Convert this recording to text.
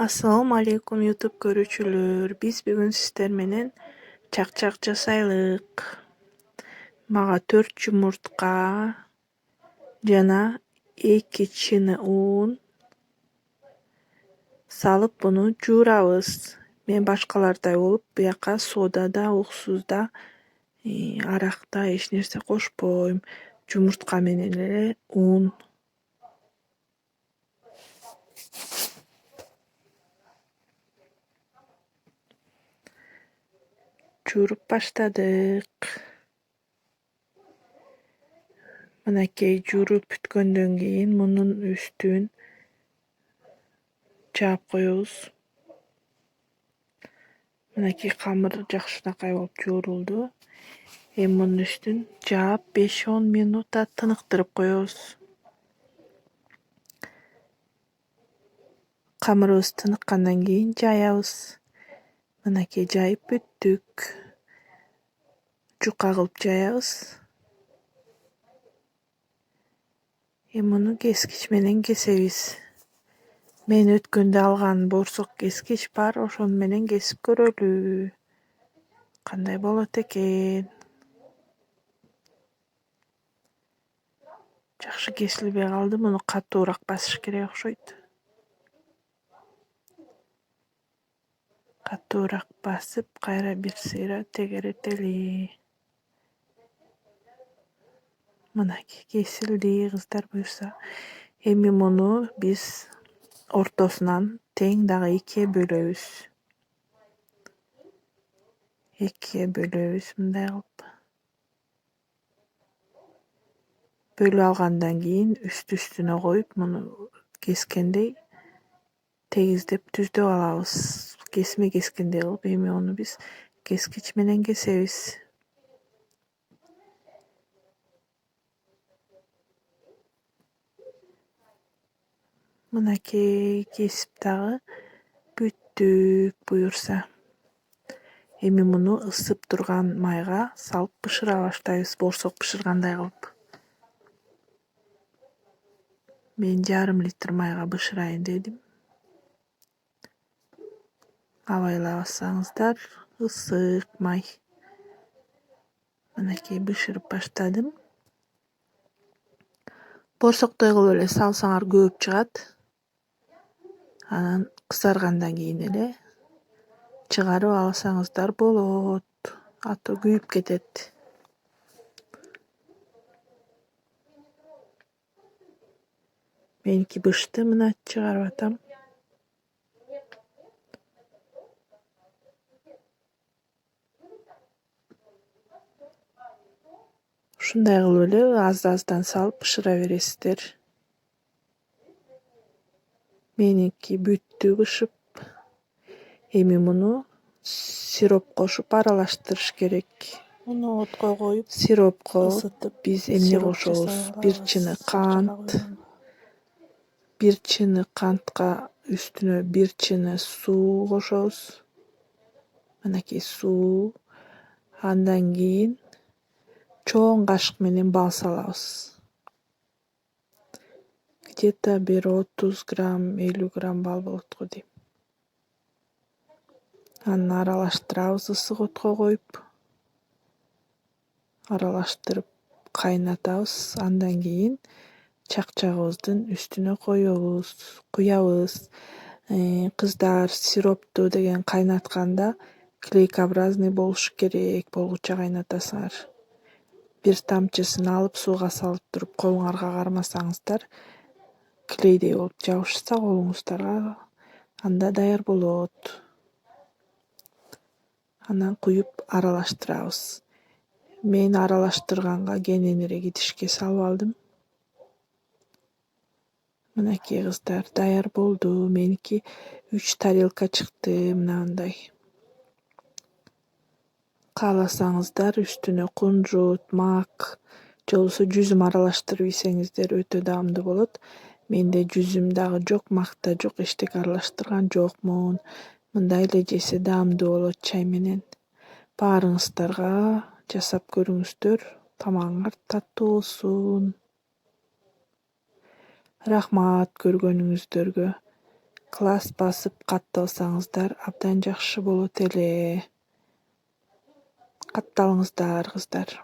Assalamu alaikum YouTube көрүүчүлөр. Биз бүгүн сиздер менен чакчак жасайлык. Мага 4 жумуртка жана 2 чыны ун салып буну жуурабыз. Мен башкалардай болуп буяка сода да, уксуз да, арак да эч нерсе кошпойм. Жумуртка менен эле ун. Жууруп баштадык. Мынакей жууруп бүткөндөн кийин мунун үстүн жаап коебуз. Мынакей камыр жакшынакай болуп жуурулду. Эми мунун үстүн жаап 5-10 минут тыныктырып коебуз. Камырыбыз тыныккандан кийин жаябыз. Мынакей жайып бүттүк. Жука кылып жаябыз. Эми муну кескич менен кесебиз. Мен өткөндө алган борсок кескич бар, ошону менен кесип көрөлү. Кандай болот экен? Жакшы кесилбей калды, муну катуураак басыш керек окшойт. Катуураак басып, кайра бир сыйра тегеретели. Мынакей кесилди, кыздар буюрса. Эми муну биз ортосунан тең дагы 2 бөлөбүз. 2 бөлөбүз мындай кылып. Бөлүп алгандан кийин үстүнө коюп, муну кескендей тегиздеп түздөп алабыз. Кесме кескендей кылып, эми аны биз кескич менен кесебиз. Мынакей кесип дагы бүттүк буюрса. Эми муну ысып турган майга салып бышыра баштайбыз, борсок бышыргандай кылып. Мен 1,5 литр майга бышырайын дедим. Абайлабасаңыздар, ысык май. Мынакей бышырып баштадым. Борсоктой кылып эле салсаңар көп чыгат. Анан кызаргандан кийин эле чыгарып алсаңыздар болот. А то күйүп кетет. Меники бышты, мына чыгарып атам. Ушундай кылып эле аз-аздан салып бышыра бересиздер. Меники бүттү бышып. Эми муну сироп кошуп аралаштырыш керек. Муну отко коюп, сиропко биз эмне кошобуз? 1 чыны кант. 1 чыны кантка үстүнө 1 чыны суу кошобуз. Мынакей суу. Андан кийин чоң кашык менен бал салабыз. Где-то бир 30 грамм, 50 грамм бал болот го дейм. Аны аралаштырабыз ысык отко коюп. Аралаштырып кайнатабыз. Андан кийин чакчагыбыздын үстүнө куябыз. Кыздар, сиропту деген кайнатканда клейкообразный болуш керек, болгуча кайнатасыңар. Бир тамчысын алып сууга салып туруп колуңарга кармасаңыздар, клейдей болуп жабышса колуңуздарга, анда даяр болот. Анан куюп аралаштырабыз. Мен аралаштырганга кененирээк идишке салып алдым. Мынакей кыздар даяр болду. Меники 3 тарелка чыкты мынандай. Кааласаңыздар үстүнө кунжут, мак, же болбосо жүзүм аралаштырып ийсеңиздер өтө даамдуу болот. Менде жүзүм дагы жок, мак да жок, эчтеке аралаштырган жокмун. Мындай эле жесе даамдуу болот чай менен. Баарыңыздарга жасап көрүңүздөр. Тамагыңар таттуу болсун. Рахмат көргөнүңүздөргө. класс басып катталсаңыздар абдан жакшы болот эле. Катталыңыздар кыздар.